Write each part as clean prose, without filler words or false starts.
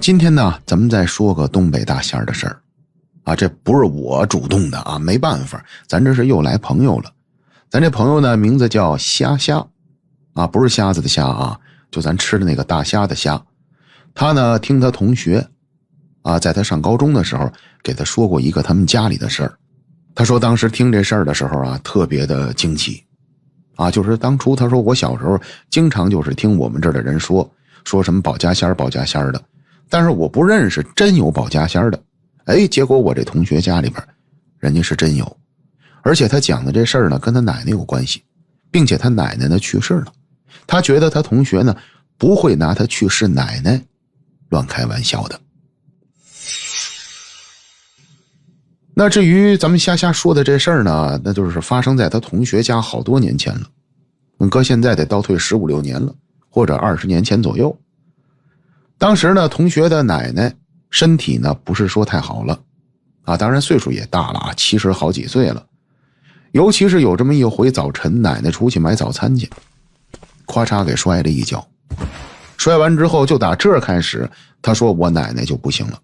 今天呢，咱们再说个东北大仙儿的事儿啊，这不是我主动的啊，没办法，咱这是又来朋友了。咱这朋友呢，名字叫虾虾啊，不是瞎子的虾啊，就咱吃的那个大虾的虾。他呢，听他同学啊，在他上高中的时候，给他说过一个他们家里的事儿。他说当时听这事儿的时候啊，特别的惊奇啊，就是当初他说我小时候经常就是听我们这儿的人说什么保家仙儿保家仙儿的，但是我不认识真有保家仙儿的。结果我这同学家里边人家是真有，而且他讲的这事儿呢跟他奶奶有关系，并且他奶奶呢去世了，他觉得他同学呢不会拿他去世奶奶乱开玩笑的。那至于咱们虾虾说的这事儿呢，那就是发生在他同学家好多年前了，搁现在得倒退15、16年了，或者20年前左右。当时呢，同学的奶奶身体呢不是说太好了啊，当然岁数也大了啊，70好几岁了。尤其是有这么一回早晨，奶奶出去买早餐去，咔嚓给摔了一跤。摔完之后，就打这开始，他说我奶奶就不行了。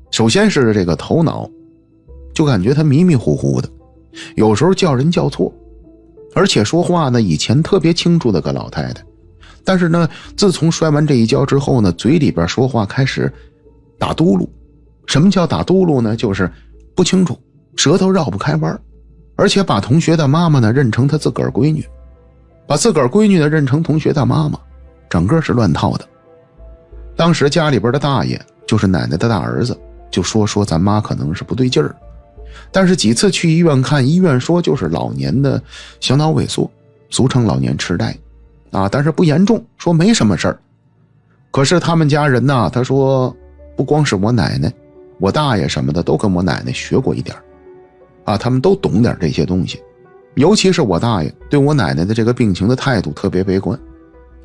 首先是这个头脑，就感觉他迷迷糊糊的，有时候叫人叫错，而且说话呢以前特别清楚的个老太太，但是呢自从摔完这一跤之后呢，嘴里边说话开始打嘟噜。什么叫打嘟噜呢？就是不清楚，舌头绕不开弯，而且把同学的妈妈呢认成他自个儿闺女，把自个儿闺女呢认成同学的妈妈，整个是乱套的。当时家里边的大爷就是奶奶的大儿子，就说咱妈可能是不对劲儿，但是几次去医院看，医院说就是老年的小脑萎缩，俗称老年痴呆啊，但是不严重，说没什么事儿。可是他们家人呢，他说不光是我奶奶，我大爷什么的都跟我奶奶学过一点啊，他们都懂点这些东西。尤其是我大爷对我奶奶的这个病情的态度特别悲观，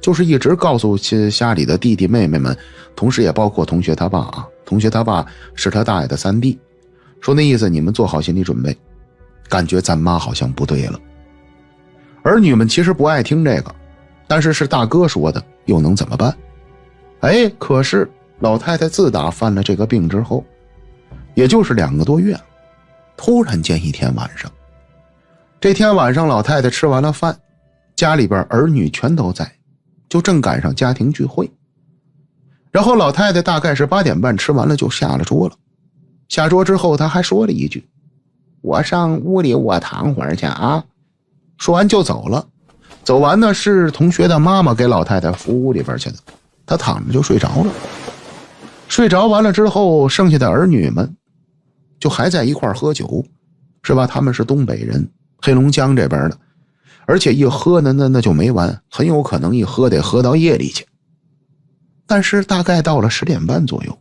就是一直告诉家里的弟弟妹妹们，同时也包括同学他爸啊，同学他爸是他大爷的三弟，说那意思你们做好心理准备，感觉咱妈好像不对了。儿女们其实不爱听这个，但是是大哥说的，又能怎么办？可是老太太自打犯了这个病之后，也就是2个多月，突然间一天晚上，这天晚上老太太吃完了饭，家里边儿女全都在，就正赶上家庭聚会。然后老太太大概是8点半吃完了就下了桌了。下桌之后她还说了一句，我上屋里我躺会儿去啊。说完就走了。走完呢是同学的妈妈给老太太扶屋里边去的，她躺着就睡着了。睡着完了之后，剩下的儿女们就还在一块喝酒，是吧？他们是东北人，黑龙江这边的，而且一喝呢那就没完，很有可能一喝得喝到夜里去。但是大概到了10点半左右，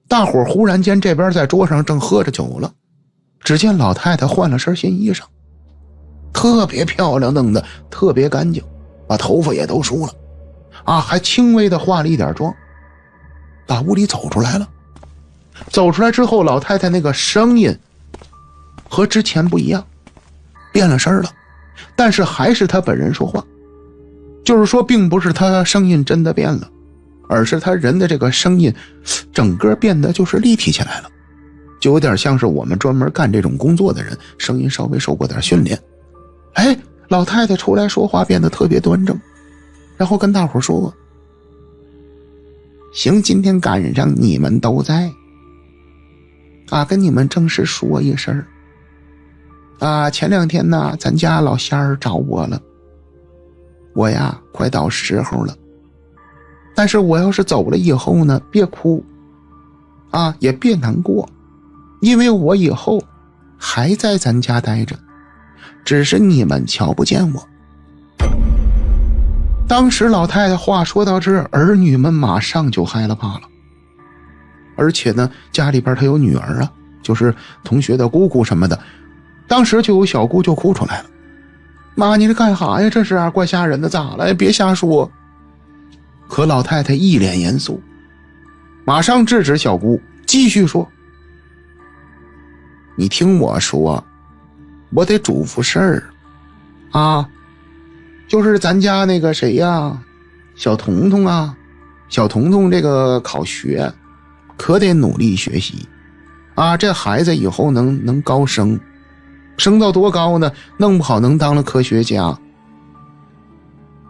大伙忽然间这边在桌上正喝着酒了，只见老太太换了身新衣裳，特别漂亮，弄得特别干净，把头发也都梳了啊，还轻微的化了一点妆，打屋里走出来了。走出来之后，老太太那个声音和之前不一样，变了声了，但是还是她本人说话。就是说并不是她声音真的变了，而是她人的这个声音整个变得就是立体起来了，就有点像是我们专门干这种工作的人，声音稍微受过点训练。老太太出来说话变得特别端正，然后跟大伙说，行，今天赶上你们都在啊，跟你们正式说一声啊，前2天呢咱家老仙儿找我了，我呀快到时候了，但是我要是走了以后呢，别哭啊，也别难过，因为我以后还在咱家待着，只是你们瞧不见我。当时老太太话说到这儿，儿女们马上就害了怕了。而且呢，家里边她有女儿啊，就是同学的姑姑什么的，当时就有小姑就哭出来了。妈，你这干啥呀？这是啊，怪吓人的，咋了？别瞎说。可老太太一脸严肃，马上制止小姑，继续说，你听我说，我得嘱咐事儿啊，就是咱家那个谁呀，小彤彤啊，小彤彤这个考学可得努力学习啊，这孩子以后能高升，升到多高呢？弄不好能当了科学家。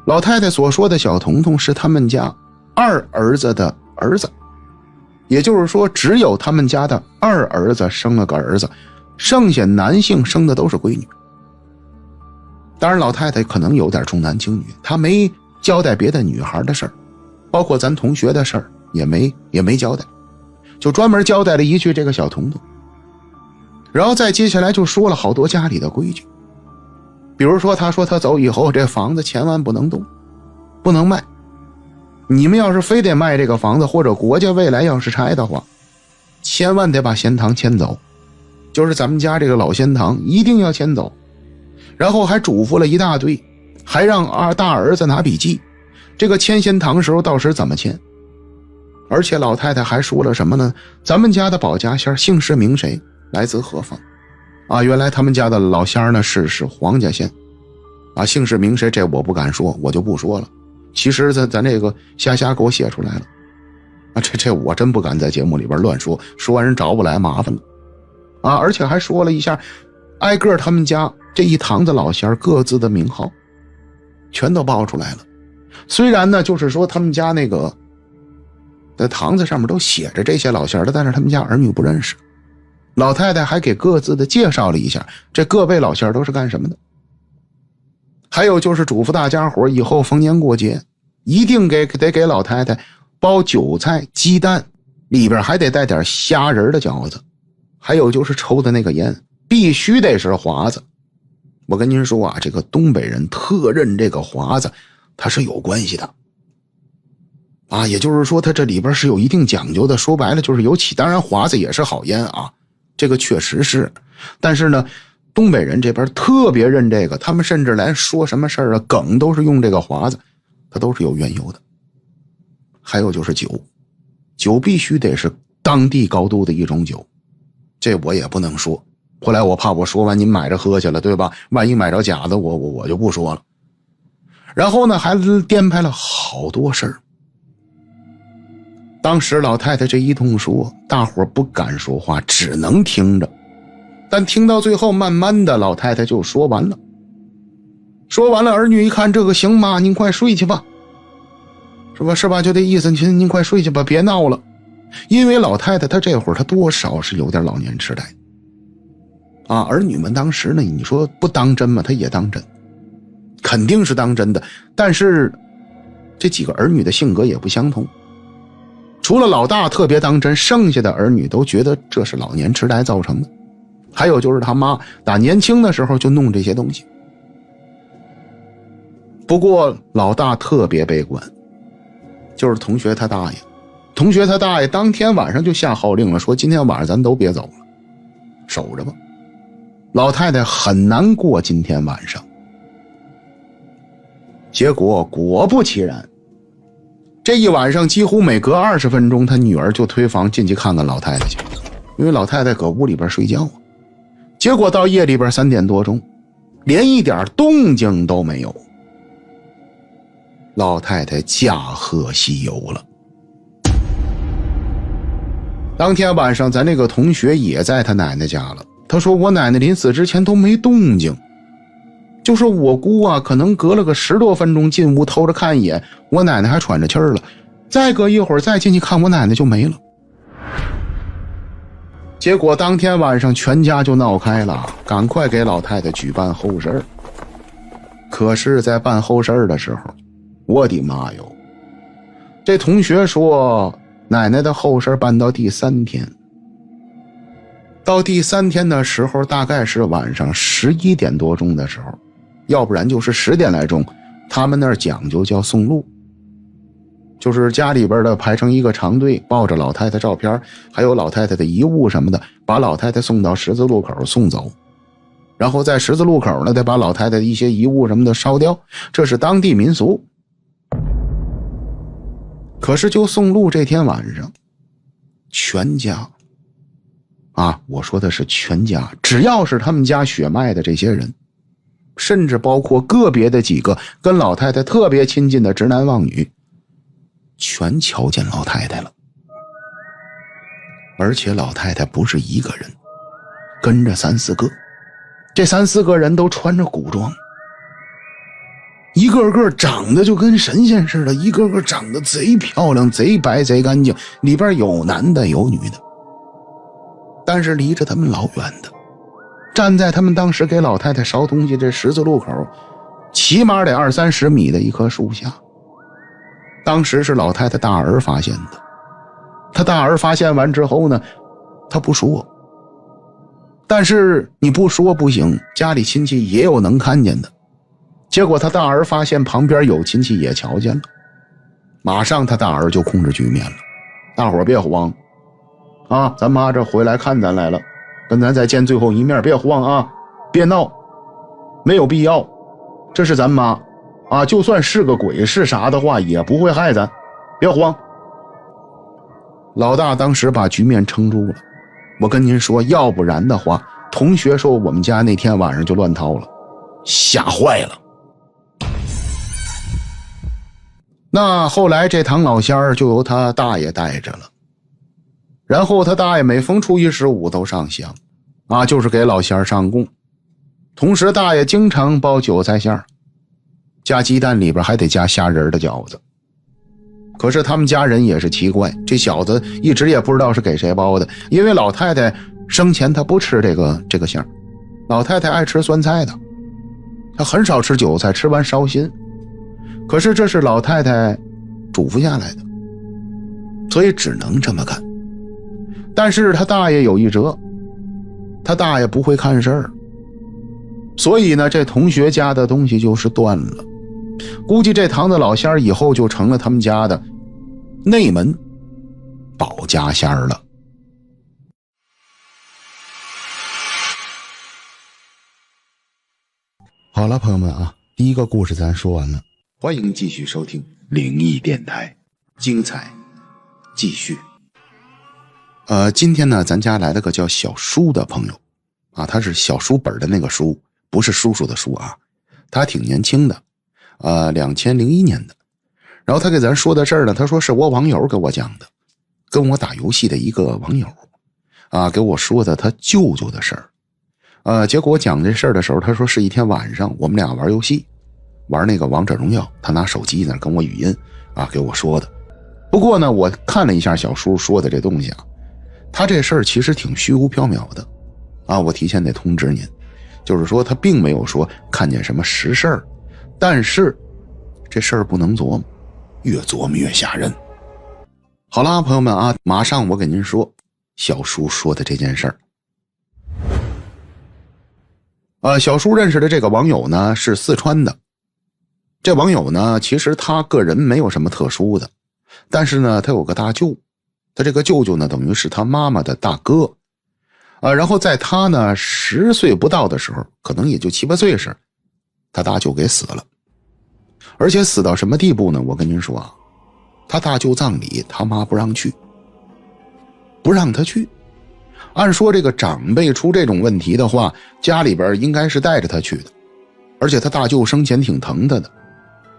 老太太所说的小彤彤是他们家二儿子的儿子，也就是说只有他们家的二儿子生了个儿子，剩下男性生的都是闺女。当然老太太可能有点重男轻女，她没交代别的女孩的事儿，包括咱同学的事儿也没交代，就专门交代了一句这个小彤彤。然后再接下来就说了好多家里的规矩，比如说他说他走以后这房子千万不能动，不能卖，你们要是非得卖这个房子，或者国家未来要是拆的话，千万得把仙堂迁走，就是咱们家这个老仙堂一定要迁走。然后还嘱咐了一大堆，还让大儿子拿笔记，这个迁仙堂时候到时怎么迁。而且老太太还说了什么呢？咱们家的保家仙姓氏名谁，来自何方啊？原来他们家的老仙呢是黄家仙啊，姓氏名谁这我不敢说，我就不说了。其实咱这个瞎给我写出来了啊，这我真不敢在节目里边乱说，说完人找不来麻烦了啊！而且还说了一下挨个他们家这一堂子老仙各自的名号全都报出来了。虽然呢就是说他们家那个的堂子上面都写着这些老仙的，但是他们家儿女不认识。老太太还给各自的介绍了一下这各位老仙都是干什么的。还有就是嘱咐大家伙以后逢年过节一定得给老太太包韭菜鸡蛋，里边还得带点虾仁的饺子。还有就是抽的那个烟必须得是华子。我跟您说啊，这个东北人特认这个华子它是有关系的啊，也就是说它这里边是有一定讲究的，说白了就是有起。当然华子也是好烟啊，这个确实是，但是呢东北人这边特别认这个，他们甚至来说什么事儿啊梗都是用这个华子，它都是有缘由的。还有就是酒必须得是当地高度的一种酒，这我也不能说，后来我怕我说完您买着喝去了，对吧？万一买着假的，我就不说了。然后呢还颠拍了好多事儿。当时老太太这一通说，大伙不敢说话，只能听着。但听到最后慢慢的老太太就说完了。说完了，儿女一看这个行吗？您快睡去吧，是吧？就这意思，您快睡去吧，别闹了。因为老太太她这会儿她多少是有点老年痴呆啊，儿女们当时呢，你说不当真吗？她也当真，肯定是当真的。但是这几个儿女的性格也不相同，除了老大特别当真，剩下的儿女都觉得这是老年痴呆造成的。还有就是他妈打年轻的时候就弄这些东西。不过老大特别悲观，就是同学他大爷当天晚上就下号令了，说今天晚上咱都别走了，守着吧。老太太很难过今天晚上。结果果不其然，这一晚上几乎每隔20分钟他女儿就推房进去看看老太太去，因为老太太搁屋里边睡觉啊。结果到夜里边3点多钟，连一点动静都没有，老太太驾鹤西游了。当天晚上咱那个同学也在他奶奶家了，他说我奶奶临死之前都没动静，就说我姑啊可能隔了个10多分钟进屋偷着看一眼，我奶奶还喘着气儿了，再隔一会儿再进去看我奶奶就没了。结果当天晚上全家就闹开了，赶快给老太太举办后事。可是在办后事的时候，我的妈哟，这同学说奶奶的后事办到第3天，到第3天的时候大概是晚上11点多钟的时候，要不然就是10点来钟，他们那儿讲究叫送路，就是家里边的排成一个长队，抱着老太太照片还有老太太的遗物什么的，把老太太送到十字路口送走，然后在十字路口呢得把老太太的一些遗物什么的烧掉，这是当地民俗。可是就送路这天晚上，全家啊，我说的是全家，只要是他们家血脉的这些人，甚至包括个别的几个跟老太太特别亲近的直男妄女，全瞧见老太太了。而且老太太不是一个人，跟着3、4个，这3、4个人都穿着古装，一个个长得就跟神仙似的，一个个长得贼漂亮，贼白贼干净，里边有男的有女的，但是离着他们老远的，站在他们当时给老太太烧东西这十字路口，起码得20、30米的一棵树下。当时是老太太大儿发现的，他大儿发现完之后呢，他不说，但是你不说不行，家里亲戚也有能看见的。结果他大儿发现旁边有亲戚也瞧见了，马上他大儿就控制局面了。大伙别慌啊，咱妈这回来看咱来了，跟咱再见最后一面，别慌啊，别闹，没有必要，这是咱妈啊，就算是个鬼是啥的话也不会害咱，别慌。老大当时把局面撑住了，我跟您说，要不然的话，同学说我们家那天晚上就乱套了，吓坏了。那后来这唐老仙儿就由他大爷带着了，然后他大爷每逢初一15都上香啊，就是给老仙儿上供。同时大爷经常包韭菜馅儿，加鸡蛋，里边还得加虾仁的饺子。可是他们家人也是奇怪，这小子一直也不知道是给谁包的，因为老太太生前她不吃这个馅儿，老太太爱吃酸菜的，她很少吃韭菜，吃完烧心。可是这是老太太嘱咐下来的，所以只能这么干。但是他大爷有一辙，他大爷不会看事儿，所以呢，这同学家的东西就是断了。估计这唐的老仙儿以后就成了他们家的内门保家仙儿了。好了，朋友们啊，第一个故事咱说完了，欢迎继续收听灵异电台，精彩继续。今天呢，咱家来了个叫小叔的朋友啊，他是小书本的那个书，不是叔叔的书啊，他挺年轻的，2001年的。然后他给咱说的事儿呢，他说是我网友给我讲的，跟我打游戏的一个网友啊，给我说的他舅舅的事儿。结果我讲这事儿的时候，他说是一天晚上我们俩玩游戏，玩那个王者荣耀，他拿手机在那跟我语音啊给我说的。不过呢，我看了一下小叔说的这东西啊，他这事儿其实挺虚无缥缈的啊，我提前得通知您，就是说他并没有说看见什么实事儿，但是这事儿不能琢磨，越琢磨越吓人。好啦，朋友们啊，马上我给您说小叔说的这件事儿。小叔认识的这个网友呢是四川的，这网友呢其实他个人没有什么特殊的，但是呢他有个大舅，他这个舅舅呢等于是他妈妈的大哥。然后在他呢10岁不到的时候，可能也就7、8岁时，他大舅给死了。而且死到什么地步呢？我跟您说啊，他大舅葬礼他妈不让去，不让他去。按说这个长辈出这种问题的话，家里边应该是带着他去的，而且他大舅生前挺疼他的，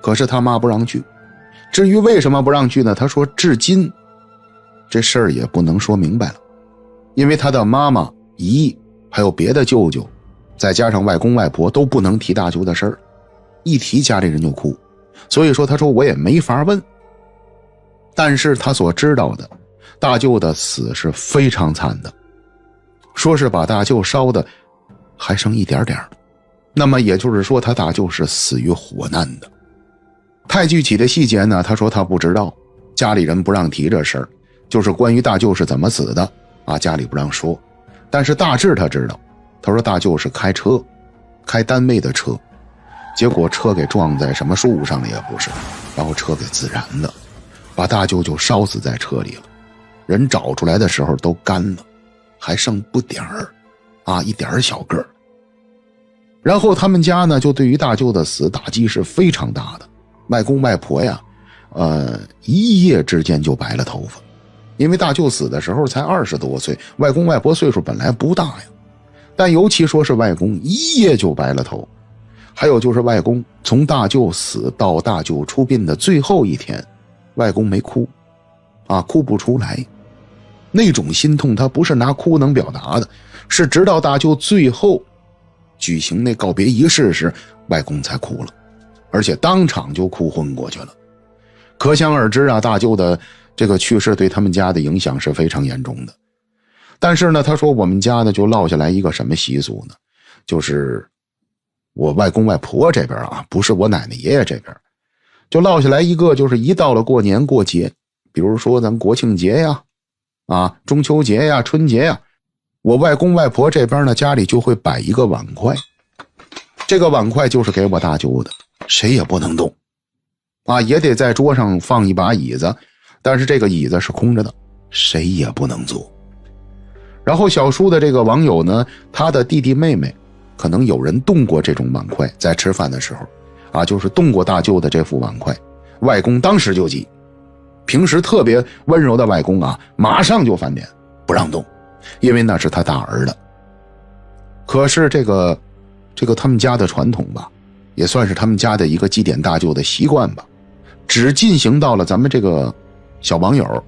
可是他妈不让去。至于为什么不让去呢？他说至今这事儿也不能说明白了，因为他的妈妈、姨还有别的舅舅，再加上外公外婆都不能提大舅的事儿，一提家里人就哭。所以说他说我也没法问。但是他所知道的，大舅的死是非常惨的，说是把大舅烧的还剩一点点，那么也就是说他大舅是死于火难的。太具体的细节呢，他说他不知道，家里人不让提这事儿，就是关于大舅是怎么死的啊，家里不让说。但是大致他知道，他说大舅是开车，开单位的车，结果车给撞在什么树上了也不是，然后车给自燃了，把大舅就烧死在车里了。人找出来的时候都干了，还剩不点儿啊，一点小个儿。然后他们家呢就对于大舅的死打击是非常大的，外公外婆呀一夜之间就白了头发。因为大舅死的时候才20多岁，外公外婆岁数本来不大呀，但尤其说是外公一夜就白了头。还有就是外公从大舅死到大舅出殡的最后一天，外公没哭哭不出来。那种心痛他不是拿哭能表达的，是直到大舅最后举行那告别仪式时，外公才哭了，而且当场就哭昏过去了。可想而知大舅的这个去世对他们家的影响是非常严重的。但是呢，他说我们家呢就落下来一个什么习俗呢，就是我外公外婆这边不是我奶奶爷爷这边，就落下来一个，就是一到了过年过节，比如说咱国庆节呀中秋节呀、春节呀，我外公外婆这边呢家里就会摆一个碗筷，这个碗筷就是给我大舅的，谁也不能动也得在桌上放一把椅子，但是这个椅子是空着的，谁也不能坐。然后小叔的这个网友呢，他的弟弟妹妹可能有人动过这种碗筷，在吃饭的时候就是动过大舅的这副碗筷，外公当时就急，平时特别温柔的外公马上就翻脸不让动，因为那是他大儿子。可是这个他们家的传统吧，也算是他们家的一个祭奠大舅的习惯吧，只进行到了咱们这个小网友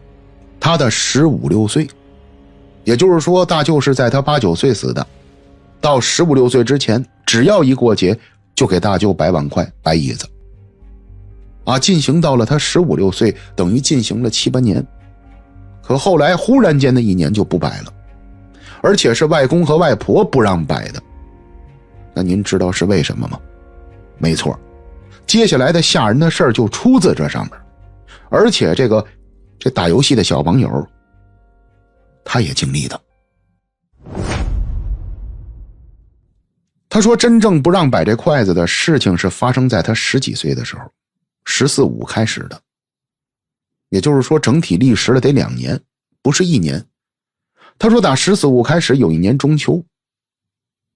他的15、16岁，也就是说大舅是在他8、9岁死的，到15、16岁之前，只要一过节就给大舅摆碗筷摆椅子进行到了他15、16岁，等于进行了7、8年。可后来忽然间的一年就不摆了，而且是外公和外婆不让摆的。那您知道是为什么吗？没错，接下来的吓人的事儿就出自这上面。而且这打游戏的小网友他也经历的。他说真正不让摆这筷子的事情是发生在他10几岁的时候，14、15开始的，也就是说整体历时了得2年，不是1年。他说打14、15开始，有一年中秋，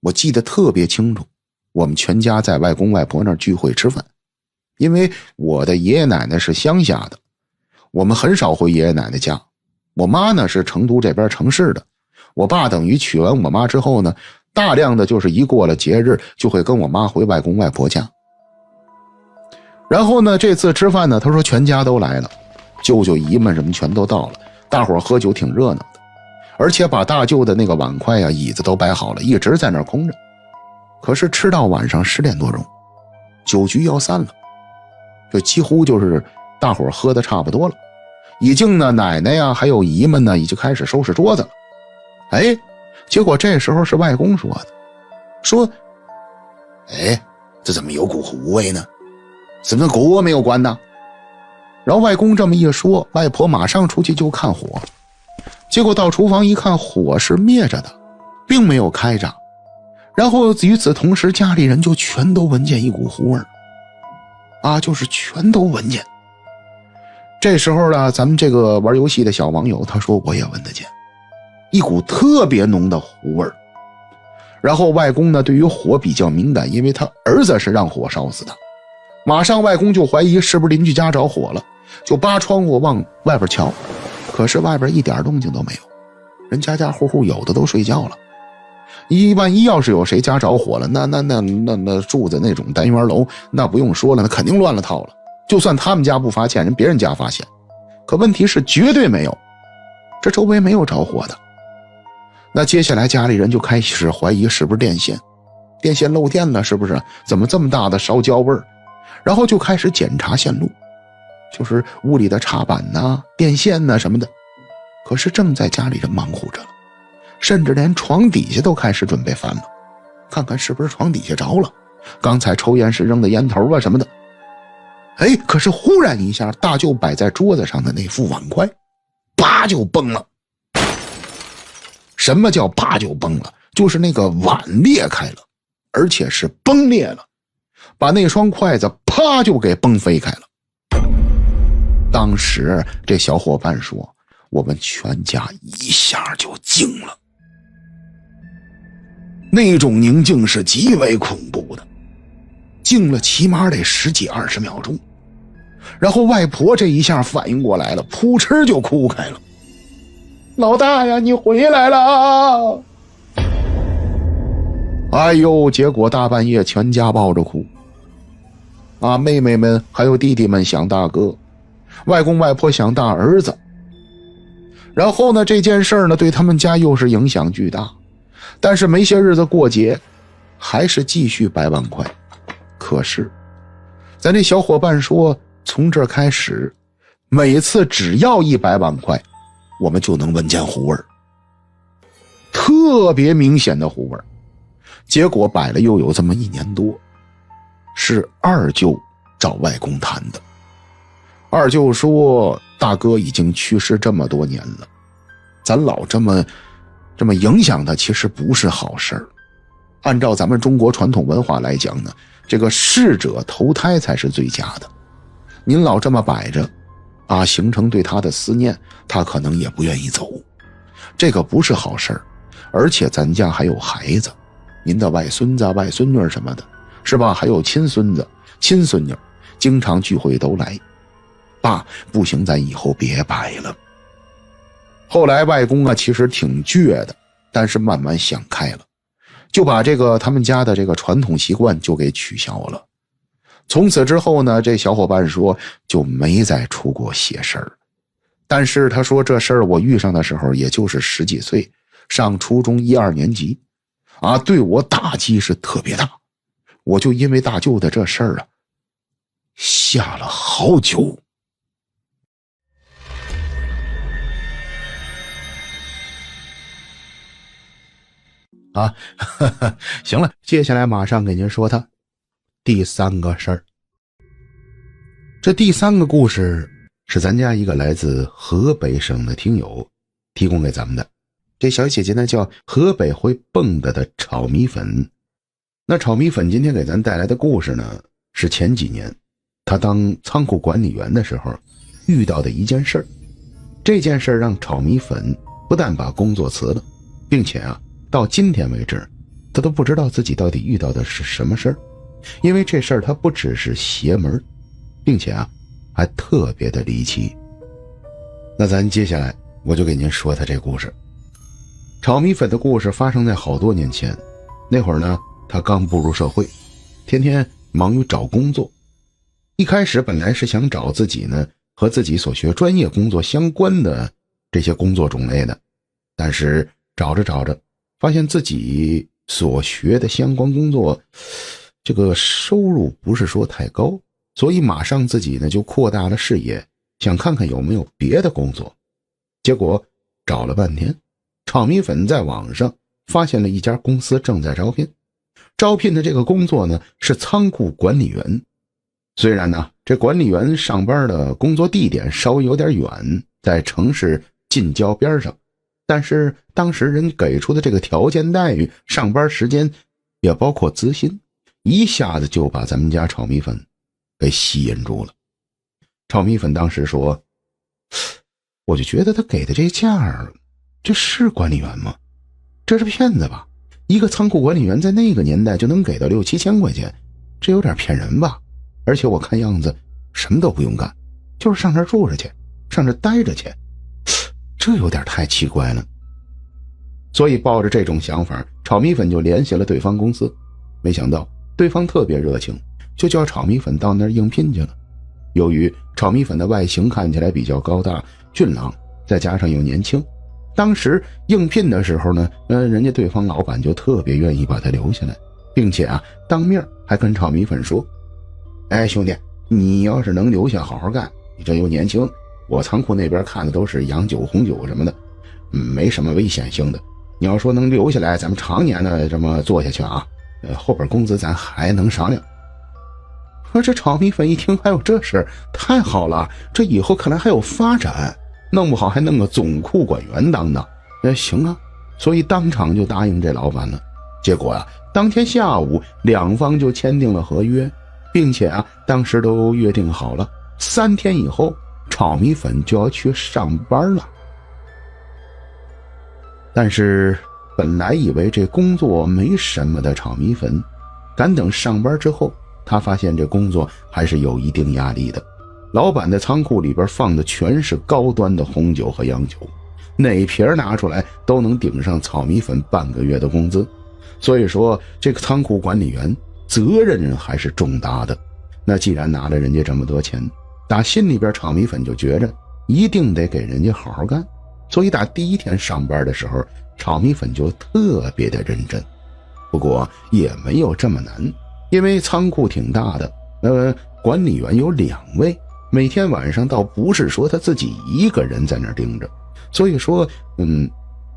我记得特别清楚，我们全家在外公外婆那儿聚会吃饭。因为我的爷爷奶奶是乡下的，我们很少回爷爷奶奶家，我妈呢是成都这边城市的，我爸等于娶完我妈之后呢，大量的就是一过了节日就会跟我妈回外公外婆家。然后呢这次吃饭呢，他说全家都来了，舅舅姨们什么全都到了，大伙儿喝酒挺热闹的，而且把大舅的那个碗筷椅子都摆好了，一直在那儿空着。可是吃到晚上10点多钟，酒局要散了，就几乎就是大伙儿喝的差不多了，已经呢奶奶呀还有姨们呢已经开始收拾桌子了。结果这时候是外公说的，说这怎么有股糊味呢？怎么锅没有关呢？然后外公这么一说，外婆马上出去就看火，结果到厨房一看，火是灭着的，并没有开着。然后与此同时，家里人就全都闻见一股糊味就是全都闻见。这时候呢，咱们这个玩游戏的小网友他说我也闻得见一股特别浓的糊味。然后外公呢对于火比较敏感，因为他儿子是让火烧死的，马上外公就怀疑是不是邻居家着火了，就扒窗户往外边瞧，可是外边一点动静都没有，人家家户户有的都睡觉了。万一要是有谁家着火了，那住在那种单元楼，那不用说了，那肯定乱了套了。就算他们家不发现，人别人家发现，可问题是绝对没有，这周围没有着火的。那接下来家里人就开始怀疑是不是电线漏电了，是不是？怎么这么大的烧焦味儿？然后就开始检查线路，就是屋里的插板电线什么的。可是正在家里人忙活着了，甚至连床底下都开始准备翻了，看看是不是床底下着了，刚才抽烟时扔的烟头什么的。可是忽然一下，大舅摆在桌子上的那副碗筷啪就崩了。什么叫啪就崩了？就是那个碗裂开了，而且是崩裂了，把那双筷子啪就给崩飞开了。当时这小伙伴说，我们全家一下就静了，那种宁静是极为恐怖的，静了起码得10几20秒钟。然后外婆这一下反应过来了，扑哧就哭开了，老大呀，你回来了！结果大半夜全家抱着哭妹妹们还有弟弟们想大哥，外公外婆想大儿子。然后呢，这件事呢对他们家又是影响巨大，但是没些日子过节，还是继续100万块。可是咱这小伙伴说，从这开始每次只要100万块，我们就能闻见糊味儿，特别明显的糊味儿。结果摆了又有这么1年多，是二舅找外公谈的。二舅说，大哥已经去世这么多年了，咱老这么影响他，其实不是好事儿。按照咱们中国传统文化来讲呢，这个逝者投胎才是最佳的。您老这么摆着啊，形成对他的思念，他可能也不愿意走，这个不是好事儿。而且咱家还有孩子，您的外孙子外孙女什么的，是吧？还有亲孙子亲孙女，经常聚会都来。爸，不行，咱以后别摆了。后来外公啊其实挺倔的，但是慢慢想开了，就把这个他们家的这个传统习惯就给取消了。从此之后呢，这小伙伴说就没再出过邪事儿。但是他说这事儿我遇上的时候也就是10几岁，上初中1、2年级啊，对我打击是特别大。我就因为大舅的这事儿啊，吓了好久。啊，行了，接下来马上给您说他第3个事儿。这第3个故事是咱家一个来自河北省的听友提供给咱们的。这小姐姐呢叫河北会蹦的炒米粉。那炒米粉今天给咱带来的故事呢，是前几年她当仓库管理员的时候遇到的一件事儿。这件事儿让炒米粉不但把工作辞了，并且啊到今天为止他都不知道自己到底遇到的是什么事儿。因为这事儿他不只是邪门，并且啊还特别的离奇。那咱接下来我就给您说他这故事。炒米粉的故事发生在好多年前，那会儿呢他刚步入社会，天天忙于找工作。一开始本来是想找自己呢和自己所学专业工作相关的这些工作种类的，但是找着找着发现自己所学的相关工作这个收入不是说太高，所以马上自己呢就扩大了视野，想看看有没有别的工作。结果找了半天，炒米粉在网上发现了一家公司正在招聘。招聘的这个工作呢是仓库管理员。虽然呢这管理员上班的工作地点稍微有点远，在城市近郊边上，但是当时人给出的这个条件待遇，上班时间也包括资薪，一下子就把咱们家炒米粉给吸引住了。炒米粉当时说，我就觉得他给的这价，这是管理员吗？这是骗子吧？一个仓库管理员在那个年代就能给到6、7千块钱，这有点骗人吧？而且我看样子什么都不用干，就是上这儿住着去，上这儿待着去，这有点太奇怪了。所以抱着这种想法，炒米粉就联系了对方公司。没想到对方特别热情，就叫炒米粉到那儿应聘去了。由于炒米粉的外形看起来比较高大俊朗，再加上又年轻，当时应聘的时候呢，人家对方老板就特别愿意把他留下来，并且啊当面还跟炒米粉说，哎兄弟，你要是能留下好好干，你这又年轻，我仓库那边看的都是洋酒红酒什么的，没什么危险性的，你要说能留下来，咱们常年的这么做下去啊，后边工资咱还能商量。说这炒米粉一听还有这事，太好了，这以后看来还有发展，弄不好还弄个总库管员当当。行啊，所以当场就答应这老板了。结果啊当天下午两方就签订了合约，并且啊当时都约定好了3天以后炒米粉就要去上班了。但是本来以为这工作没什么的炒米粉，赶等上班之后，他发现这工作还是有一定压力的。老板的仓库里边放的全是高端的红酒和洋酒，哪瓶拿出来都能顶上炒米粉半个月的工资。所以说这个仓库管理员责任还是重大的。那既然拿了人家这么多钱，打心里边炒米粉就觉着一定得给人家好好干，所以打第一天上班的时候，炒米粉就特别的认真。不过也没有这么难，因为仓库挺大的，管理员有2位，每天晚上倒不是说他自己一个人在那儿盯着，所以说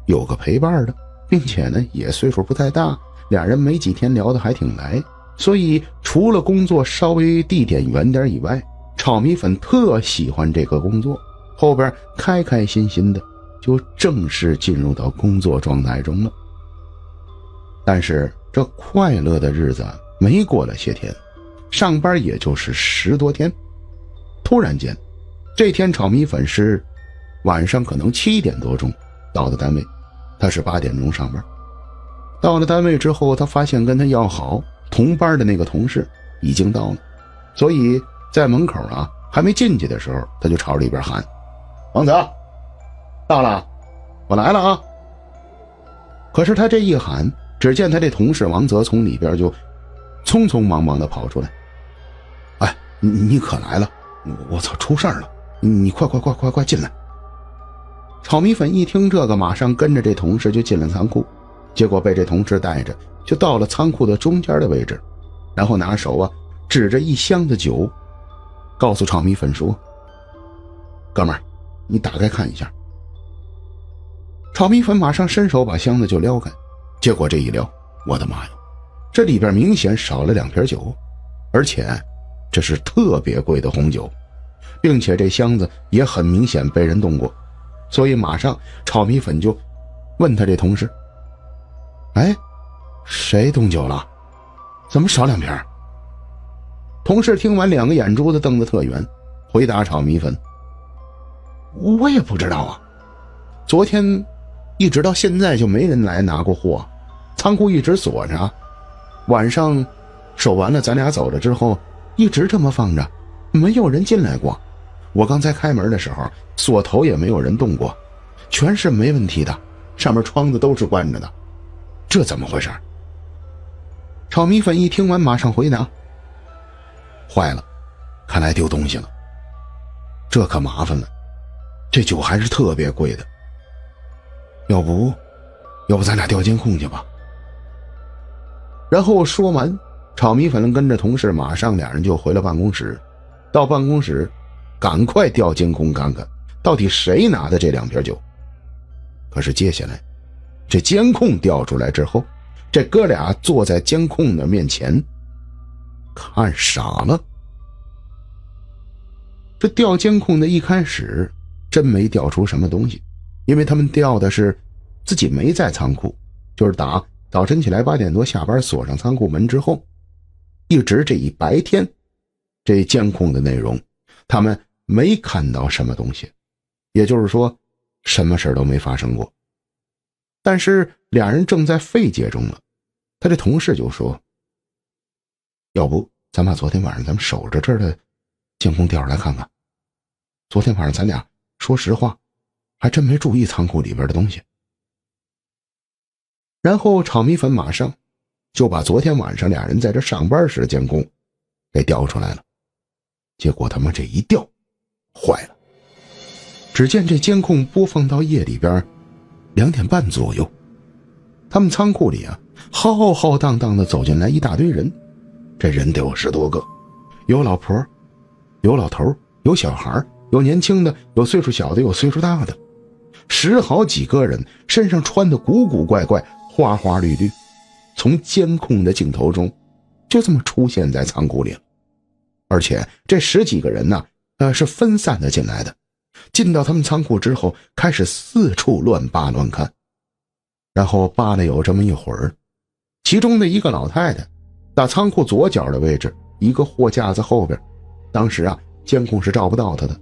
有个陪伴的，并且呢也岁数不太大，俩人没几天聊得还挺来，所以除了工作稍微地点远点以外，炒米粉特喜欢这个工作，后边开开心心的就正式进入到工作状态中了。但是这快乐的日子没过了些天，上班也就是10多天，突然间这天炒米粉是晚上可能7点多钟到的单位，他是8点钟上班。到了单位之后，他发现跟他要好同班的那个同事已经到了，所以在门口还没进去的时候，他就朝里边喊：王泽到了，我来了啊。可是他这一喊，只见他这同事王泽从里边就匆匆忙忙的跑出来：哎，你可来了，我操，出事了，你快进来。炒米粉一听这个，马上跟着这同事就进了仓库，结果被这同事带着就到了仓库的中间的位置，然后拿手指着一箱子酒，告诉炒米粉说：哥们儿，你打开看一下。炒米粉马上伸手把箱子就撩开，结果这一撩，我的妈呀，这里边明显少了2瓶酒，而且这是特别贵的红酒，并且这箱子也很明显被人动过，所以马上炒米粉就问他这同事：哎，谁动酒了？怎么少2瓶？同事听完，2个眼珠子瞪得特圆，回答炒米粉：我也不知道啊，昨天一直到现在就没人来拿过货，仓库一直锁着，晚上守完了咱俩走了之后一直这么放着，没有人进来过，我刚才开门的时候锁头也没有人动过，全是没问题的，上面窗子都是关着的，这怎么回事？炒米粉一听完马上回答：坏了，看来丢东西了，这可麻烦了，这酒还是特别贵的，要不咱俩调监控去吧。然后说完，炒米粉跟着同事马上俩人就回了办公室，到办公室赶快调监控看看到底谁拿的这2瓶酒。可是接下来这监控调出来之后，这哥俩坐在监控的面前看傻了。这调监控的一开始真没调出什么东西，因为他们调的是自己没在仓库，就是打早晨起来8点多下班锁上仓库门之后，一直这一白天这监控的内容他们没看到什么东西，也就是说什么事都没发生过。但是俩人正在费解中了，他这同事就说：要不咱把昨天晚上咱们守着这儿的监控调出来看看，昨天晚上咱俩说实话还真没注意仓库里边的东西。然后炒米粉马上就把昨天晚上俩人在这上班时的监控给调出来了，结果他们这一调坏了，只见这监控播放到夜里边2点半左右，他们仓库里浩浩荡荡的走进来一大堆人，这人得有10多个，有老婆，有老头，有小孩，有年轻的，有岁数小的，有岁数大的，10好几个人身上穿的古古怪怪，花花绿绿，从监控的镜头中就这么出现在仓库里了。而且这10几个人是分散的进来的，进到他们仓库之后开始四处乱扒乱看，然后扒了有这么一会儿，其中的一个老太太打仓库左脚的位置一个货架子后边，当时监控是照不到她的，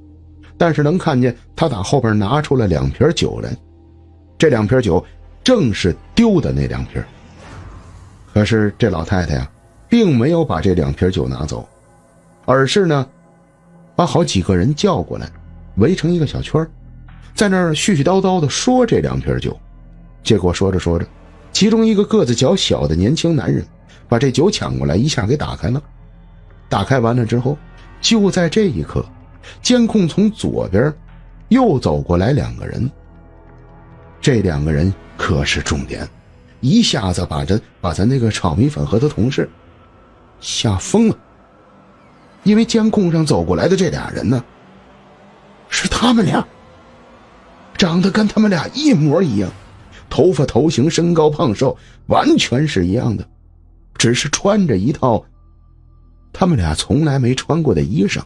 但是能看见她打后边拿出了2瓶酒来，这2瓶酒正是丢的那2瓶。可是这老太太并没有把这2瓶酒拿走，而是把好几个人叫过来，围成一个小圈，在那儿絮絮叨叨的说这2瓶酒。结果说着说着，其中一个个子较小的年轻男人把这酒抢过来，一下给打开了。打开完了之后，就在这一刻，监控从左边又走过来2个人。这2个人可是重点，一下子把咱那个炒米粉和他同事吓疯了。因为监控上走过来的这俩人呢，是他们俩，长得跟他们俩一模一样，头发、头型、身高、胖瘦完全是一样的，只是穿着一套他们俩从来没穿过的衣裳。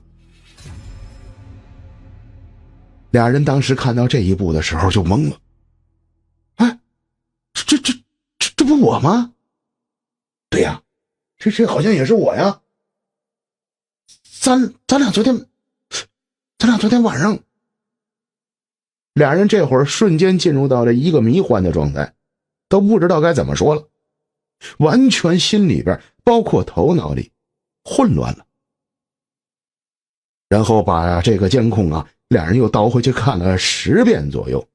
俩人当时看到这一步的时候就懵了，哎，这不我吗？对呀，这好像也是我呀。咱俩昨天晚上。俩人这会儿瞬间进入到了一个迷幻的状态，都不知道该怎么说了，完全心里边包括头脑里混乱了。然后把这个监控啊，俩人又倒回去看了10遍左右。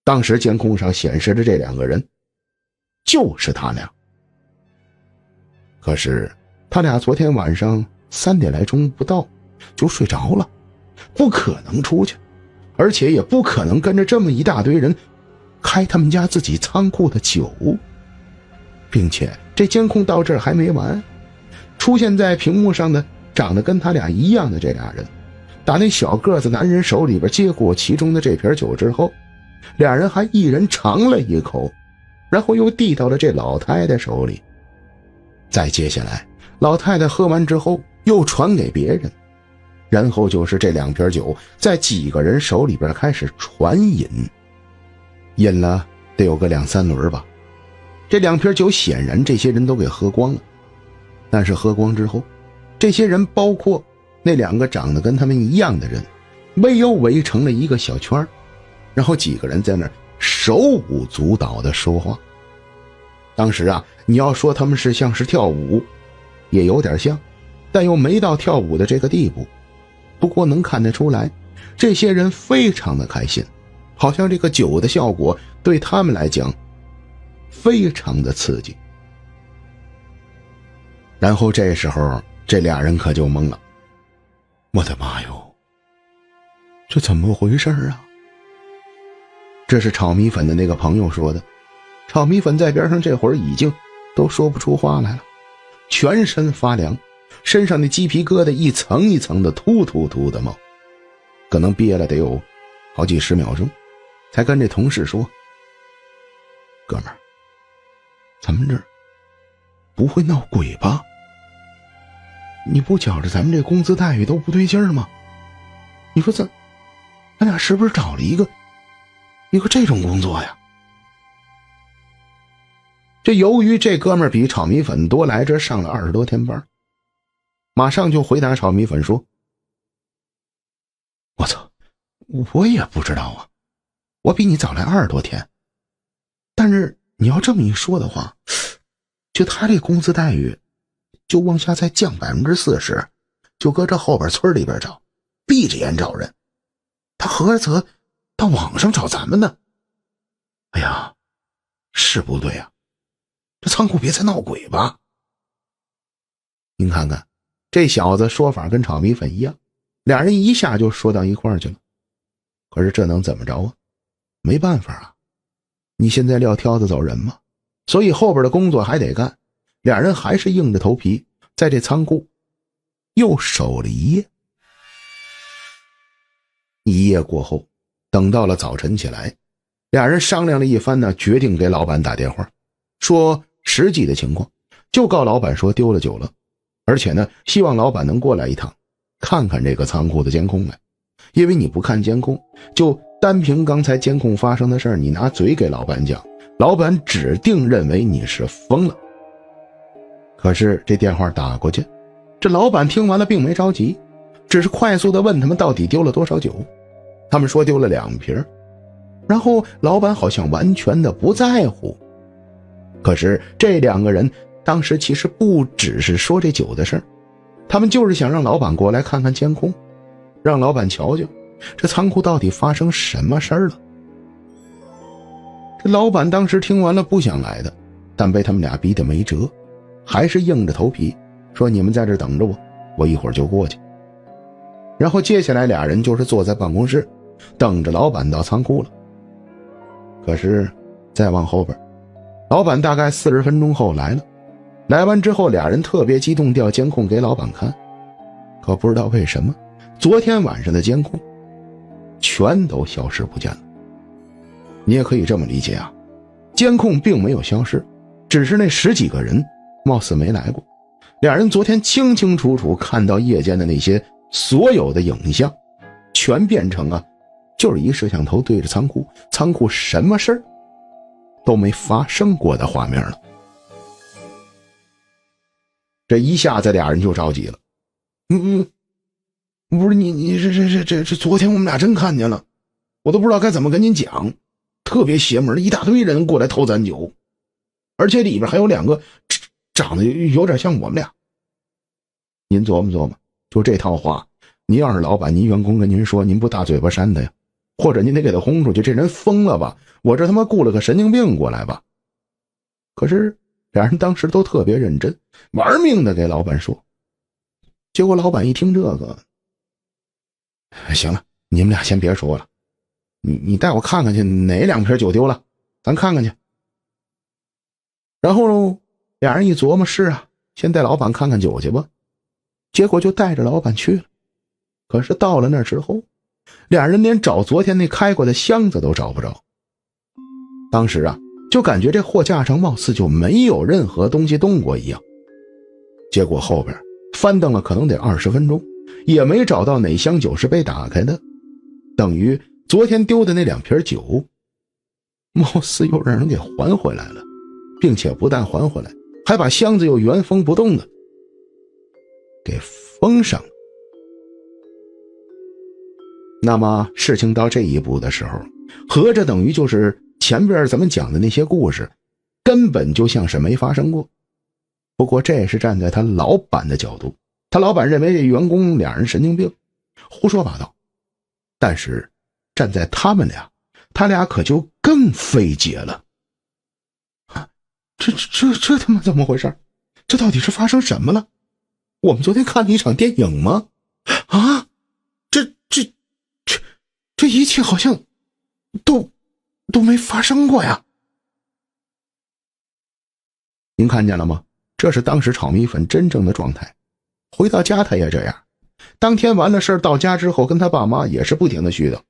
当时监控上显示的这2个人就是他俩。可是他俩昨天晚上3点来钟不到就睡着了，不可能出去，而且也不可能跟着这么一大堆人开他们家自己仓库的酒。并且这监控到这儿还没完，出现在屏幕上的长得跟他俩一样的这俩人，打那小个子男人手里边接过其中的这瓶酒之后，俩人还一人尝了一口，然后又递到了这老太太手里。再接下来老太太喝完之后又传给别人，然后就是这2瓶酒在几个人手里边开始传饮，饮了得有个2、3轮吧。这2瓶酒显然这些人都给喝光了，但是喝光之后，这些人包括那2个长得跟他们一样的人，又围成了一个小圈，然后几个人在那儿手舞足蹈的说话。当时啊，你要说他们是像是跳舞，也有点像，但又没到跳舞的这个地步。不过能看得出来，这些人非常的开心，好像这个酒的效果对他们来讲非常的刺激。然后这时候这俩人可就懵了，我的妈哟，这怎么回事啊？这是炒米粉的那个朋友说的。炒米粉在边上这会儿已经都说不出话来了，全身发凉，身上的鸡皮疙瘩一层一层的突的冒，可能憋了得有好几10秒钟，才跟这同事说，哥们儿，咱们这儿不会闹鬼吧？你不觉着咱们这工资待遇都不对劲儿吗？你说咱俩是不是找了一个这种工作呀？这由于这哥们儿比炒米粉多来这上了20多天班，马上就回答炒米粉说，我操，我也不知道啊，我比你早来20多天，但是你要这么一说的话，就他这工资待遇就往下再降40%，就搁这后边村里边找，闭着眼找人，他何则到网上找咱们呢？哎呀，是不对啊，这仓库别再闹鬼吧。您看看这小子说法跟炒米粉一样，俩人一下就说到一块儿去了。可是这能怎么着啊？没办法啊，你现在撂挑子走人嘛，所以后边的工作还得干。俩人还是硬着头皮在这仓库又守了一夜。一夜过后，等到了早晨起来，俩人商量了一番呢，决定给老板打电话，说实际的情况，就告老板说丢了酒了，而且呢，希望老板能过来一趟，看看这个仓库的监控来。因为你不看监控，就单凭刚才监控发生的事儿，你拿嘴给老板讲，老板指定认为你是疯了。可是这电话打过去，这老板听完了并没着急，只是快速地问他们到底丢了多少酒。他们说丢了2瓶，然后老板好像完全的不在乎。可是这2个人当时其实不只是说这酒的事儿，他们就是想让老板过来看看监控，让老板瞧瞧这仓库到底发生什么事儿了。这老板当时听完了不想来的，但被他们俩逼得没辙，还是硬着头皮说，你们在这等着我，我一会儿就过去。然后接下来俩人就是坐在办公室等着老板到仓库了。可是再往后边，老板大概40分钟后来了，来完之后俩人特别激动调监控给老板看，可不知道为什么昨天晚上的监控全都消失不见了。你也可以这么理解啊，监控并没有消失，只是那10几个人貌似没来过。俩人昨天清清楚楚看到夜间的那些所有的影像，全变成就是一摄像头对着仓库，仓库什么事儿都没发生过的画面了。这一下子俩人就着急了。不是你这昨天我们俩真看见了，我都不知道该怎么跟您讲，特别邪门，一大堆人过来偷咱酒，而且里边还有2个长得有点像我们俩。您琢磨琢磨，就这套话，您要是老板，您员工跟您说，您不大嘴巴扇他呀？或者您得给他轰出去，这人疯了吧？我这他妈雇了个神经病过来吧？可是俩人当时都特别认真，玩命的给老板说。结果老板一听这个，行了，你们俩先别说了，你带我看看去，哪2瓶酒丢了，咱看看去。然后俩人一琢磨，是啊，先带老板看看酒去吧。结果就带着老板去了。可是到了那之后，俩人连找昨天那开过的箱子都找不着。当时就感觉这货架上貌似就没有任何东西动过一样。结果后边翻腾了可能得20分钟，也没找到哪箱酒是被打开的，等于昨天丢的那2瓶酒貌似又让人给还回来了，并且不但还回来，还把箱子又原封不动的给封上了。那么事情到这一步的时候，合着等于就是前边咱们讲的那些故事根本就像是没发生过。不过这是站在他老板的角度，他老板认为这员工俩人神经病，胡说八道。但是站在他们俩，他俩可就更费解了。这他妈怎么回事？这到底是发生什么了？我们昨天看了一场电影吗？这一切好像都没发生过呀。您看见了吗？这是当时炒米粉真正的状态。回到家他也这样，当天完了事儿到家之后跟他爸妈也是不停的絮叨。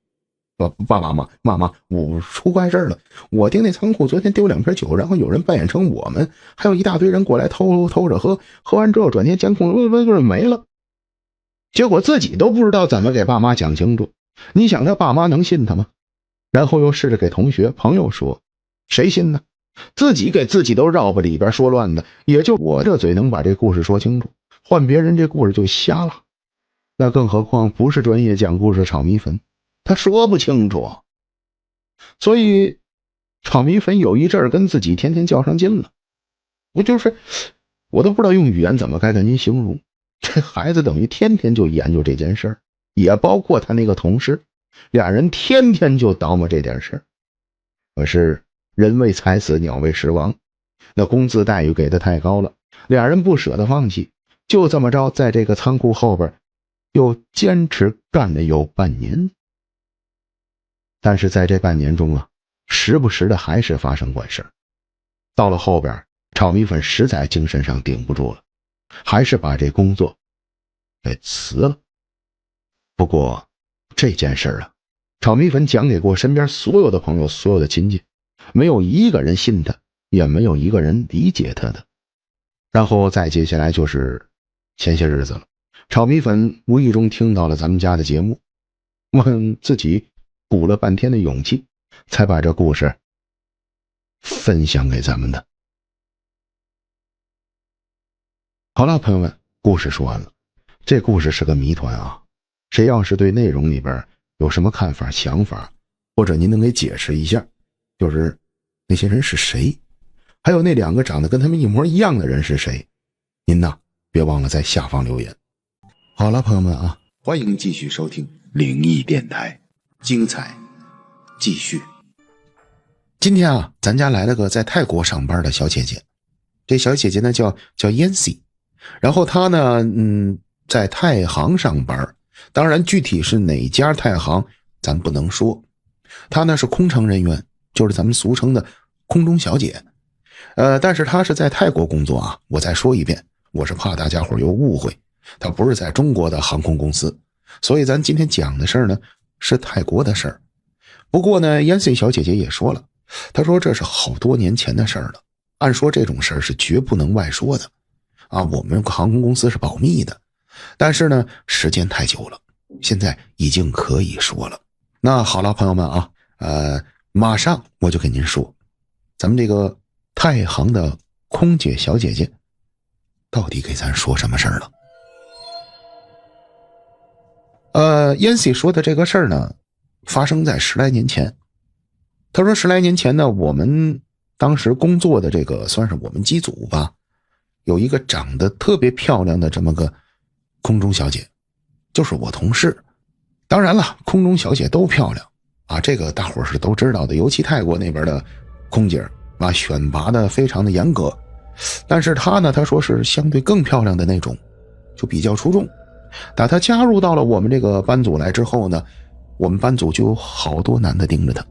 爸妈，我出怪事了，我盯那仓库昨天丢2瓶酒，然后有人扮演成我们，还有一大堆人过来偷着喝，喝完之后转天监控没了。结果自己都不知道怎么给爸妈讲清楚，你想他爸妈能信他吗？然后又试着给同学朋友说，谁信呢？自己给自己都绕吧里边说乱的，也就我这嘴能把这故事说清楚，换别人这故事就瞎了。那更何况不是专业讲故事的炒米粉，他说不清楚。所以炒米粉有一阵儿跟自己天天较上劲了。我都不知道用语言怎么该跟您形容，这孩子等于天天就研究这件事儿，也包括他那个同事，俩人天天就叨磨这件事儿。可是人为财死，鸟为食亡，那工资待遇给的太高了，俩人不舍得放弃，就这么着在这个仓库后边又坚持干了有半年。但是在这半年中时不时的还是发生怪事。到了后边，炒米粉实在精神上顶不住了，还是把这工作给辞了。不过这件事炒米粉讲给过身边所有的朋友，所有的亲戚，没有一个人信他，也没有一个人理解他的。然后再接下来就是前些日子了，炒米粉无意中听到了咱们家的节目，问自己鼓了半天的勇气，才把这故事分享给咱们的。好了，朋友们，故事说完了。这故事是个谜团谁要是对内容里边有什么看法想法，或者您能给解释一下，就是那些人是谁，还有那2个长得跟他们一模一样的人是谁，您别忘了在下方留言。好了，朋友们欢迎继续收听灵异电台，精彩继续。今天咱家来了个在泰国上班的小姐姐，这小姐姐呢叫 Yancy， 然后她呢在太行上班，当然具体是哪家太行咱不能说。她呢是空乘人员，就是咱们俗称的空中小姐。但是她是在泰国工作啊，我再说一遍，我是怕大家伙有误会，她不是在中国的航空公司，所以咱今天讲的事儿呢是泰国的事儿。不过呢 Yancy 小姐姐也说了，她说这是好多年前的事儿了，按说这种事儿是绝不能外说的啊，我们航空公司是保密的，但是呢时间太久了，现在已经可以说了。那好了朋友们啊，马上我就跟您说咱们这个太行的空姐小姐姐到底给咱说什么事儿了。Yancy 说的这个事儿呢发生在10来年前。他说10来年前呢，我们当时工作的这个算是我们机组吧，有一个长得特别漂亮的这么个空中小姐，就是我同事。当然了，空中小姐都漂亮啊，这个大伙儿是都知道的，尤其泰国那边的空姐啊，选拔的非常的严格。但是她呢，她说是相对更漂亮的那种，就比较出众。打她加入到了我们这个班组来之后呢，我们班组就有好多男的盯着她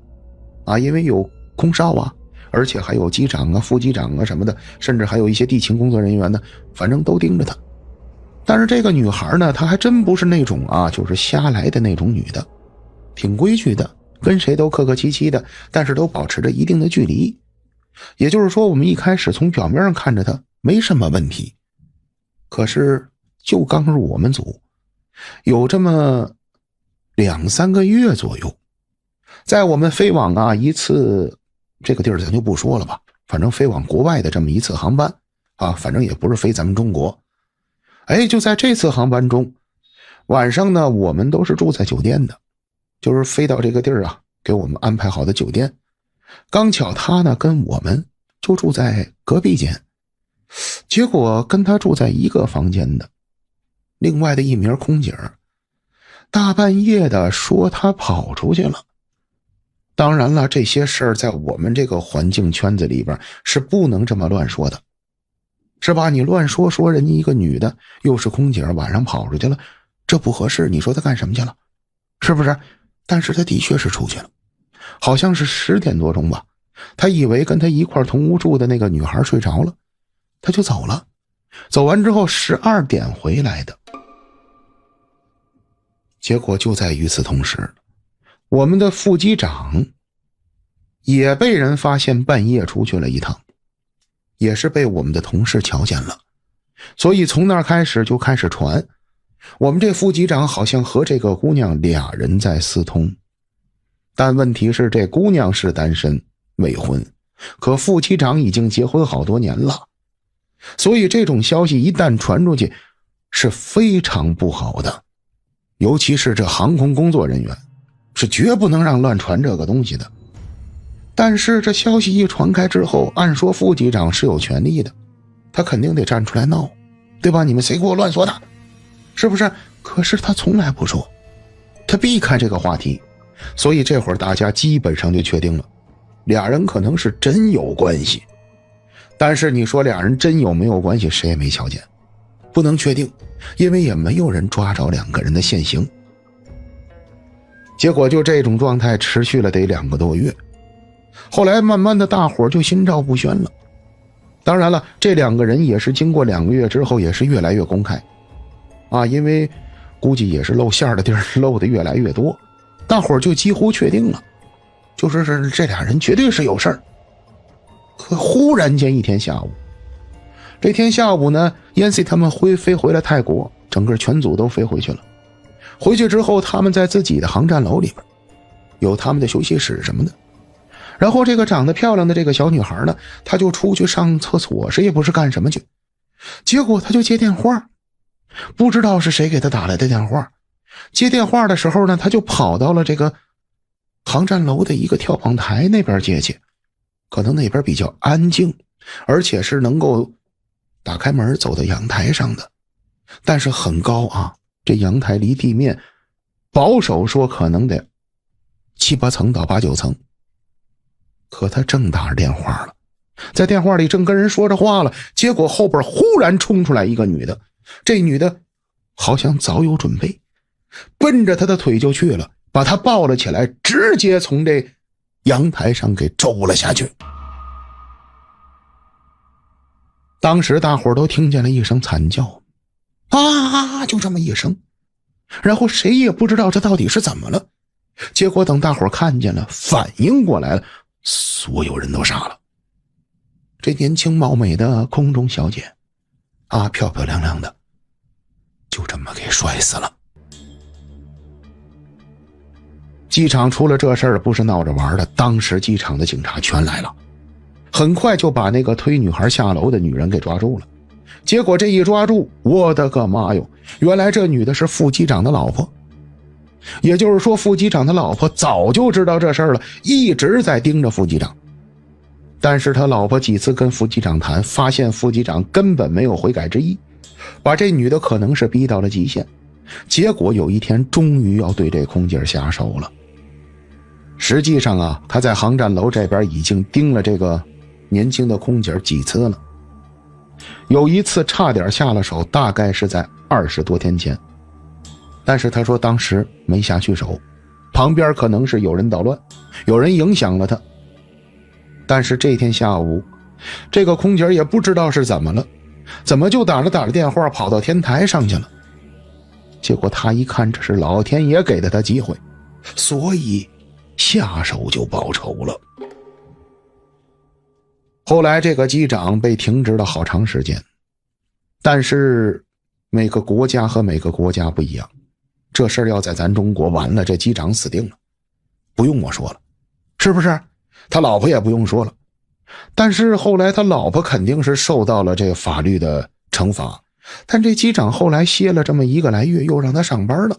啊，因为有空少啊，而且还有机长啊、副机长啊什么的，甚至还有一些地勤工作人员呢，反正都盯着她。但是这个女孩呢，她还真不是那种啊，就是瞎来的那种女的，挺规矩的，跟谁都客客气气的，但是都保持着一定的距离。也就是说，我们一开始从表面上看着她没什么问题，可是就刚入我们组，有这么2、3个月左右，在我们飞往啊一次，这个地儿咱就不说了吧，反正飞往国外的这么一次航班啊，反正也不是飞咱们中国。就在这次航班中，晚上呢我们都是住在酒店的，就是飞到这个地儿啊给我们安排好的酒店。刚巧他呢跟我们就住在隔壁间，结果跟他住在一个房间的另外的一名空姐大半夜的说他跑出去了。当然了，这些事儿在我们这个环境圈子里边是不能这么乱说的，是吧？你乱说人家一个女的又是空姐晚上跑出去了，这不合适，你说她干什么去了，是不是？但是她的确是出去了，好像是10点多钟吧，他以为跟他一块同屋住的那个女孩睡着了，他就走了，走完之后12点回来的。结果就在与此同时，我们的副机长也被人发现半夜出去了一趟，也是被我们的同事瞧见了。所以从那儿开始就开始传，我们这副机长好像和这个姑娘俩人在私通。但问题是这姑娘是单身未婚，可副机长已经结婚好多年了，所以这种消息一旦传出去是非常不好的，尤其是这航空工作人员是绝不能让乱传这个东西的。但是这消息一传开之后，按说副机长是有权利的，他肯定得站出来闹，对吧？你们谁给我乱说的，是不是？可是他从来不说，他避开这个话题。所以这会儿大家基本上就确定了，俩人可能是真有关系。但是你说俩人真有没有关系，谁也没瞧见，不能确定，因为也没有人抓着2个人的现行。结果就这种状态持续了得2个多月，后来慢慢的大伙就心照不宣了。当然了，这2个人也是经过2个月之后也是越来越公开啊，因为估计也是露馅的地儿露的越来越多，大伙就几乎确定了，就是这俩人绝对是有事儿。可忽然间一天下午，这天下午呢 Yancy 他们飞回了泰国，整个全组都飞回去了。回去之后他们在自己的航站楼里边有他们的休息室什么的，然后这个长得漂亮的这个小女孩呢，她就出去上厕所，谁也不是干什么去，结果她就接电话，不知道是谁给她打来的电话。接电话的时候呢，她就跑到了这个航站楼的一个跳磅台那边接去，可能那边比较安静，而且是能够打开门走到阳台上的，但是很高啊，这阳台离地面保守说可能得7、8层到8、9层。可他正打着电话了，在电话里正跟人说着话了，结果后边忽然冲出来一个女的，这女的好像早有准备，奔着他的腿就去了，把他抱了起来，直接从这阳台上给肘了下去。当时大伙都听见了一声惨叫，啊，就这么一声，然后谁也不知道这到底是怎么了。结果等大伙看见了，反应过来了，所有人都傻了。这年轻貌美的空中小姐啊，漂漂亮亮的，就这么给摔死了。机场出了这事儿不是闹着玩的，当时机场的警察全来了，很快就把那个推女孩下楼的女人给抓住了。结果这一抓住，我的个妈哟，原来这女的是副机长的老婆。也就是说，副机长的老婆早就知道这事儿了，一直在盯着副机长。但是他老婆几次跟副机长谈，发现副机长根本没有悔改之意，把这女的可能是逼到了极限。结果有一天终于要对这空姐下手了。实际上啊，他在航站楼这边已经盯了这个年轻的空姐几次了。有一次差点下了手，大概是在20多天前。但是他说当时没下去手，旁边可能是有人捣乱，有人影响了他。但是这天下午，这个空姐也不知道是怎么了，怎么就打着电话跑到天台上去了。结果他一看这是老天爷给的他机会，所以下手就报仇了。后来这个机长被停职了好长时间，但是每个国家和每个国家不一样，这事儿要在咱中国完了，这机长死定了，不用我说了，是不是？他老婆也不用说了，但是后来他老婆肯定是受到了这个法律的惩罚，但这机长后来歇了这么1个来月，又让他上班了。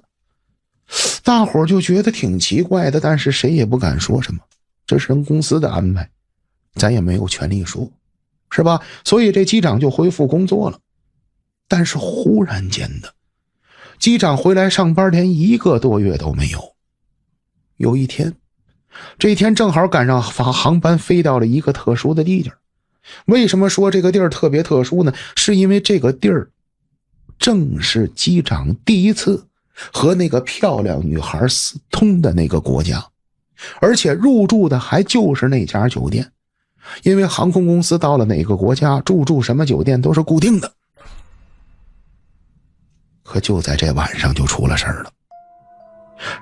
大伙就觉得挺奇怪的，但是谁也不敢说什么，这是人公司的安排，咱也没有权利说，是吧？所以这机长就恢复工作了。但是忽然间的，机长回来上班连1个多月都没有。有一天，这一天正好赶上航班飞到了一个特殊的地界。为什么说这个地儿特别特殊呢？是因为这个地儿正是机长第一次和那个漂亮女孩私通的那个国家，而且入住的还就是那家酒店。因为航空公司到了哪个国家住什么酒店都是固定的。可就在这晚上就出了事儿了。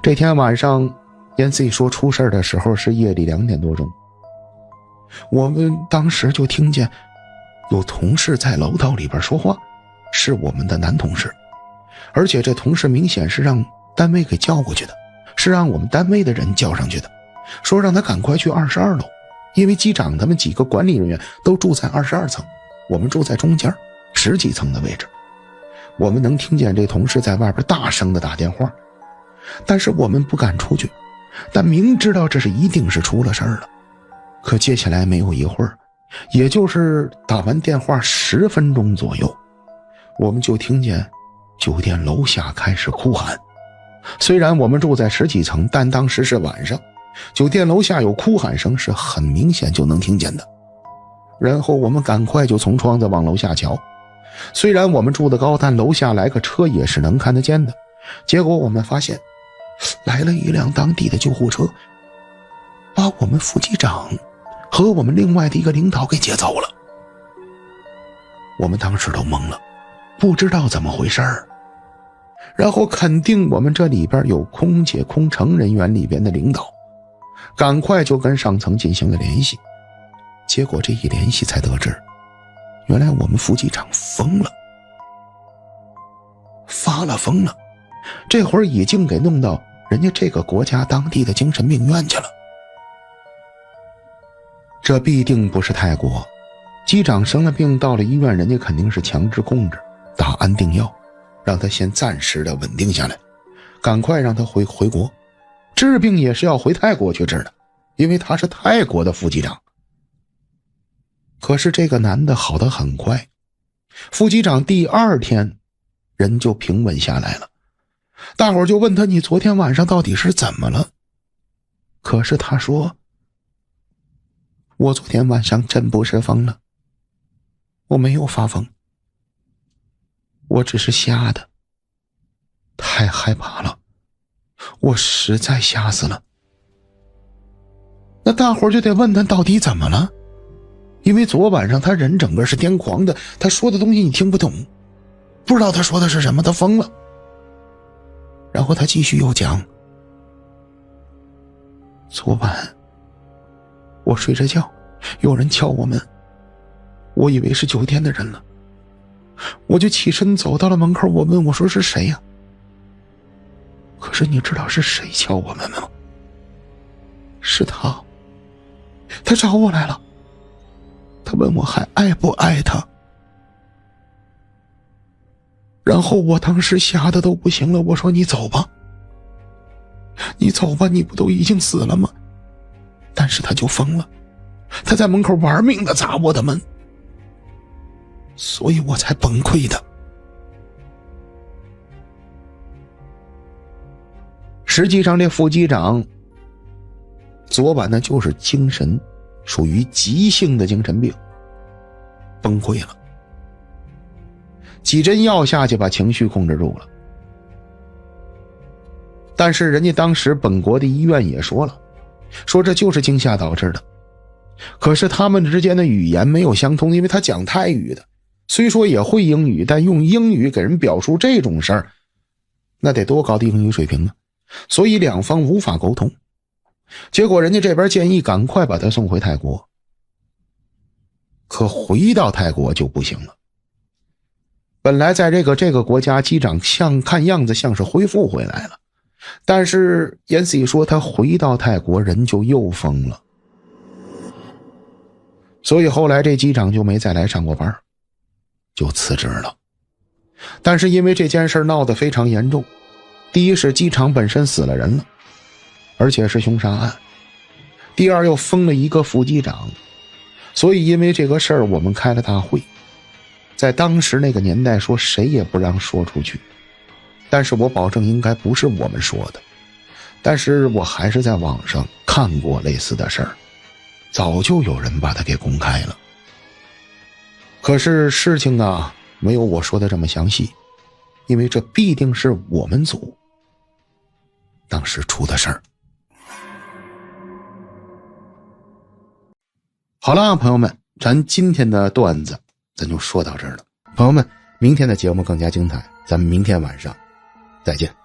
这天晚上燕 C 说出事的时候是夜里2点多钟，我们当时就听见有同事在楼道里边说话，是我们的男同事，而且这同事明显是让单位给叫过去的，是让我们单位的人叫上去的，说让他赶快去22楼，因为机长他们几个管理人员都住在22层，我们住在中间10几层的位置。我们能听见这同事在外边大声的打电话，但是我们不敢出去，但明知道这是一定是出了事儿了。可接下来没有一会儿，也就是打完电话10分钟左右，我们就听见酒店楼下开始哭喊。虽然我们住在10几层，但当时是晚上，酒店楼下有哭喊声是很明显就能听见的。然后我们赶快就从窗子往楼下瞧，虽然我们住的高，但楼下来个车也是能看得见的。结果我们发现来了一辆当地的救护车，把我们副机长和我们另外的一个领导给接走了。我们当时都懵了，不知道怎么回事儿。然后肯定我们这里边有空姐空乘人员里边的领导，赶快就跟上层进行了联系。结果这一联系才得知，原来我们副机长疯了，发了疯了，这会儿已经给弄到人家这个国家当地的精神病院去了。这必定不是泰国，机长生了病到了医院，人家肯定是强制控制，打安定药，让他先暂时的稳定下来，赶快让他回国。治病也是要回泰国去治的，因为他是泰国的副机长。可是这个男的好得很快，副机长第2天人就平稳下来了。大伙就问他，你昨天晚上到底是怎么了？可是他说，我昨天晚上真不是疯了，我没有发疯，我只是吓的，太害怕了，我实在吓死了。那大伙就得问他到底怎么了，因为昨晚上他人整个是癫狂的，他说的东西你听不懂，不知道他说的是什么，他疯了。然后他继续又讲，昨晚我睡着觉，有人敲我门，我以为是酒店的人了，我就起身走到了门口，我问我说是谁呀？可是你知道是谁敲我门吗？是他找我来了，他问我还爱不爱他。然后我当时吓得都不行了，我说你走吧，你走吧，你不都已经死了吗？但是他就疯了，他在门口玩命的砸我的门，所以我才崩溃的。实际上这副机长昨晚呢就是精神属于急性的精神病，崩溃了，几针药下去把情绪控制住了。但是人家当时本国的医院也说了，说这就是惊吓导致的。可是他们之间的语言没有相通，因为他讲泰语的，虽说也会英语，但用英语给人表述这种事儿，那得多高的英语水平啊！所以两方无法沟通。结果人家这边建议赶快把他送回泰国，可回到泰国就不行了。本来在这个国家机长看样子像是恢复回来了，但是延禧说他回到泰国人就又疯了，所以后来这机长就没再来上过班，就辞职了。但是因为这件事闹得非常严重，第一是机场本身死了人了，而且是凶杀案，第二又封了一个副机长，所以因为这个事儿我们开了大会，在当时那个年代说谁也不让说出去，但是我保证应该不是我们说的，但是我还是在网上看过类似的事儿，早就有人把它给公开了。可是事情啊没有我说的这么详细，因为这必定是我们组当时出的事儿。好了，朋友们，咱今天的段子咱就说到这儿了。朋友们，明天的节目更加精彩，咱们明天晚上再见。